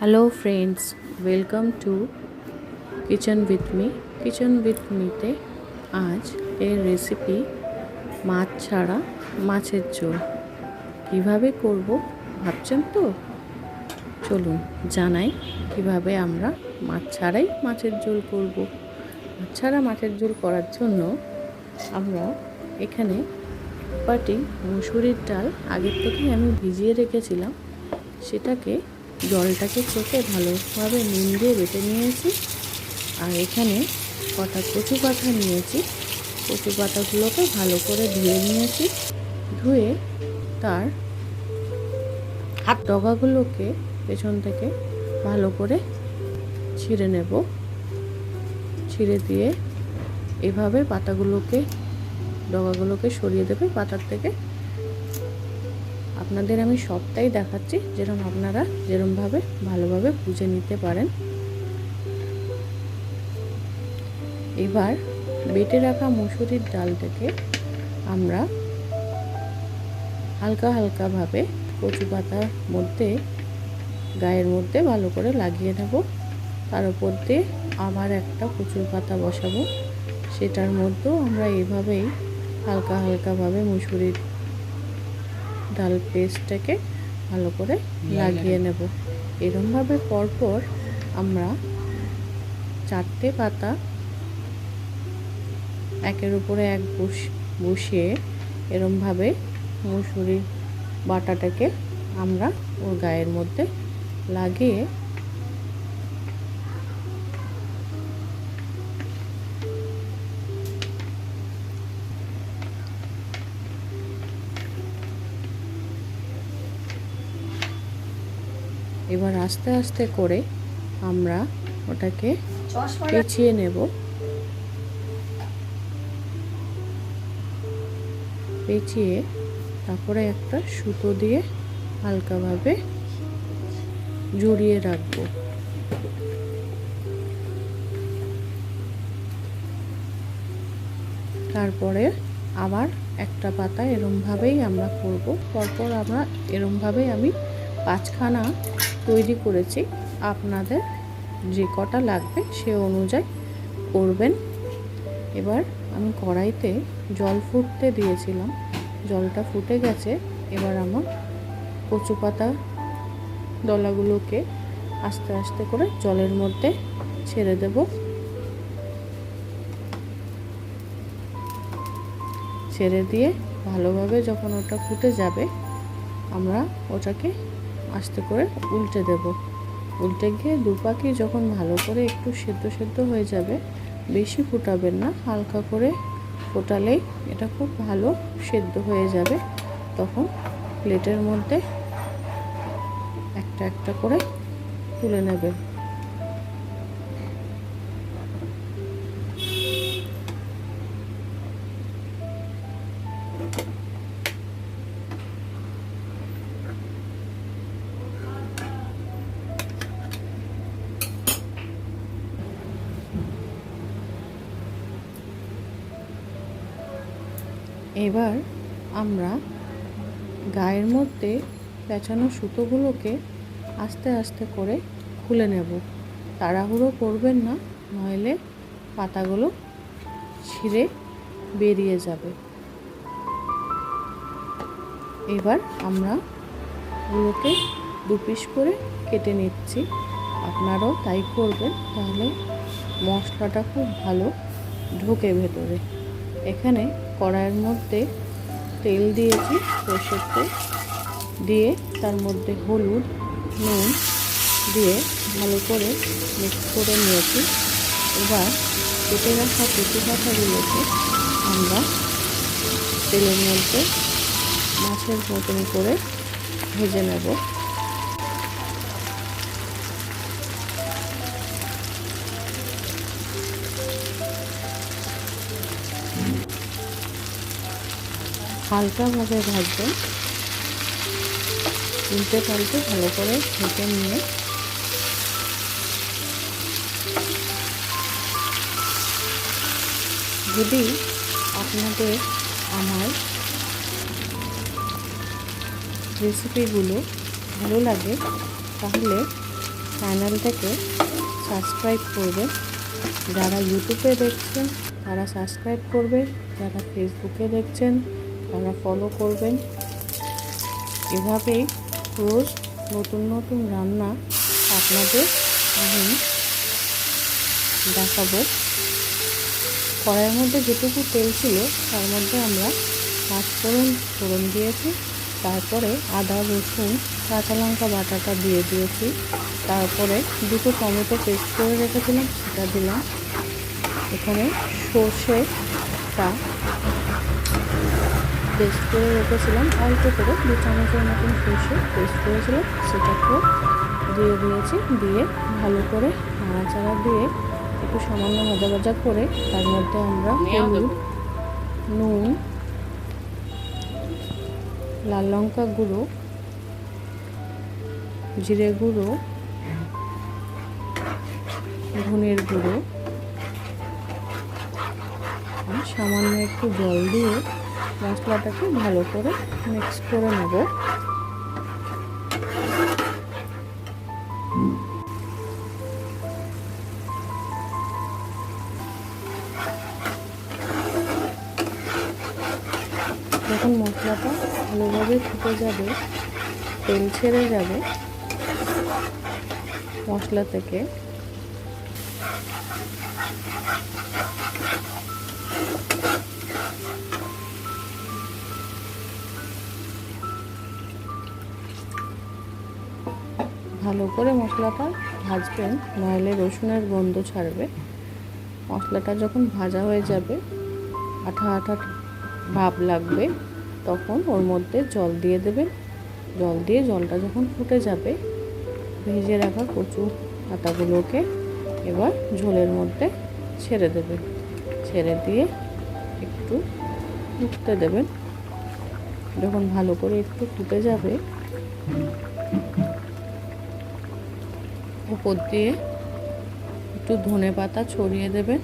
Hello friends, welcome to kitchen with me. Kitchen with মিতে আজ এর রেসিপি মাছ ছাড়া মাছের ঝোল। কিভাবে করব ভাবছেন তো? চলুন জানাই কিভাবে আমরা মাছ ছাড়াই মাছের ঝোল করব। মাছ ছাড়া মাছের ঝোল করার জন্য আমরা এখানে বাটি মুসুরির ডাল আগের থেকেই আমি ভিজিয়ে রেখেছিলাম, সেটাকে জলটাকে চেপে ভালোভাবে নুন দিয়ে বেটে নিয়েছি। আর এখানে কটা কচু পাতা নিয়েছি, কচু পাতাগুলোকে ভালো করে ধুয়ে নিয়েছি। ধুয়ে তার ডগাগুলোকে পেছন থেকে ভালো করে ছিঁড়ে নেব। ছিঁড়ে দিয়ে এভাবে ডগাগুলোকে সরিয়ে দেবে পাতার থেকে। আপনাদের আমি সবটাই দেখাচ্ছি, আপনারা যেরমভাবে ভালোভাবে বুঝে নিতে পারেন। এবার বেটে রাখা মুসুরির ডালটাকে আমরা হালকা হালকাভাবে কচু পাতার মধ্যে গায়ের মধ্যে ভালো করে লাগিয়ে নেব। তার উপর দিয়ে আবার একটা কচুর পাতা বসাবো, সেটার মধ্যেও আমরা এইভাবেই হালকা হালকাভাবে মুসুরির ডাল পেস্টটাকে ভালো করে লাগিয়ে নেব। এরমভাবে পরপর আমরা 4টে পাতা একের উপরে এক বসিয়ে এরমভাবে মুসুরির বাটাটাকে আমরা ওর গায়ের মধ্যে লাগিয়ে এবার আস্তে আস্তে করে আমরা ওটাকে পেঁচিয়ে নেব। পেঁচিয়ে তারপরে একটা সুতো দিয়ে হালকাভাবে জড়িয়ে রাখবো। তারপরে আবার একটা পাতা এরমভাবেই আমরা করব। পরপর আমরা এরমভাবেই আমি 5খানা তৈরি করেছি। আপনাদের যে কটা লাগবে সে অনুযায়ী করবেন। এবার আমি কড়াইতে জল ফুটতে দিয়েছিলাম, জলটা ফুটে গেছে। এবার আমার কচু পাতা দলাগুলোকে আস্তে আস্তে করে জলের মধ্যে ছেড়ে দেব। ছেড়ে দিয়ে ভালোভাবে যখন ওটা ফুটে যাবে আমরা ওটাকে আস্তে করে উল্টে দেব। উল্টে গিয়ে দুপাকি যখন ভালো করে একটু সেদ্ধ হয়ে যাবে, বেশি ফুটাবেন না, হালকা করে ফোটালেই এটা খুব ভালো সেদ্ধ হয়ে যাবে। তখন প্লেটের মধ্যে একটা একটা করে তুলে নেবেন। এবার আমরা গায়ের মধ্যে পেঁচানো সুতোগুলোকে আস্তে আস্তে করে খুলে নেব। তাড়াহুড়ো করবেন না, নইলে পাতাগুলো ছিঁড়ে বেরিয়ে যাবে। এবার আমরা ওগুলোকে 2 পিস করে কেটে নিচ্ছি। আপনারাও তাই করবেন, তাহলে মশলাটা খুব ভালো ঢোকে ভেতরে। এখানে কড়াইয়ের মধ্যে তেল দিয়েছি, সরষের তেল দিয়ে তার মধ্যে হলুদ নুন দিয়ে ভালো করে মিক্স করে নিয়েছি। এবার কেটে রাখা কচু পাতাগুলোকে আমরা তেলের মধ্যে মাছের মতন করে ভেজে নেব। হালকাভাবে ভাজবেন, উল্টে পাল্টে ভালো করে ভেজে নিয়ে যদি আপনাদের আমার রেসিপিগুলো ভালো লাগে তাহলে চ্যানেলটাকে সাবস্ক্রাইব করবেন। যারা ইউটিউবে দেখছেন তারা সাবস্ক্রাইব করবে, যারা ফেসবুকে দেখছেন তারা ফলো করবেন। এভাবেই রোজ নতুন নতুন রান্না আপনাদের আমি দেখাবো। কড়াইয়ের মধ্যে যেটুকু তেল ছিল তার মধ্যে আমরা ফোড়ন দিয়েছি, তারপরে আদা রসুন কাঁচা লঙ্কা বাটাটা দিয়ে দিয়েছি, তারপরে দুটো টমেটো পেস্ট করে রেখেছিলাম সেটা দিলাম। এখানে সর্ষেটা পেস্ট করে রেখেছিলাম, অল্প করে 2 চামচের মতন সর্ষে পেস্ট করেছিলাম, সেটাকেও দিয়ে দিয়েছি। দিয়ে ভালো করে নাড়াচাড়া দিয়ে একটু সামান্য ভাজা ভাজা করে তার মধ্যে আমরা হলুদ, নুন, লাল লঙ্কা গুঁড়ো, জিরে গুঁড়ো, ধনের গুঁড়ো, সামান্য একটু জল দিয়ে মশলাটাকে ভালো করে মিক্স করে নেব। যখন মশলাটা ভালোভাবে ফুটে যাবে, তেল ছেড়ে যাবে মশলা থেকে, ভালো করে মশলাটা ভাজবেন, নাহলে রসুনের গন্ধ ছাড়বে। মশলাটা যখন ভাজা হয়ে যাবে, আঠা আঠা ভাব লাগবে, তখন ওর মধ্যে জল দিয়ে দেবেন। জল দিয়ে জলটা যখন ফুটে যাবে, ভেজে রাখা কচু পাতাগুলোকে এবার ঝোলের মধ্যে ছেড়ে দেবেন। ছেড়ে দিয়ে একটু ফুটতে দেবেন। যখন ভালো করে একটু ফুটে যাবে, উপর দিয়ে একটু ধনেপাতা ছড়িয়ে দেবেন।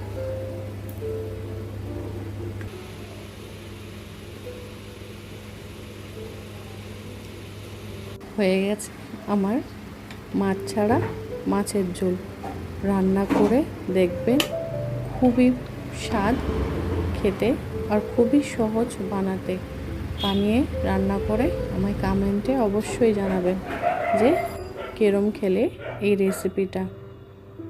হয়ে গেছে আমার মাছ ছাড়া মাছের ঝোল। রান্না করে দেখবেন, খুবই স্বাদ খেতে আর খুবই সহজ বানাতে। বানিয়ে রান্না করে আমায় কমেন্টে অবশ্যই জানাবেন যে কেরম খেলে এই রেসিপিটা।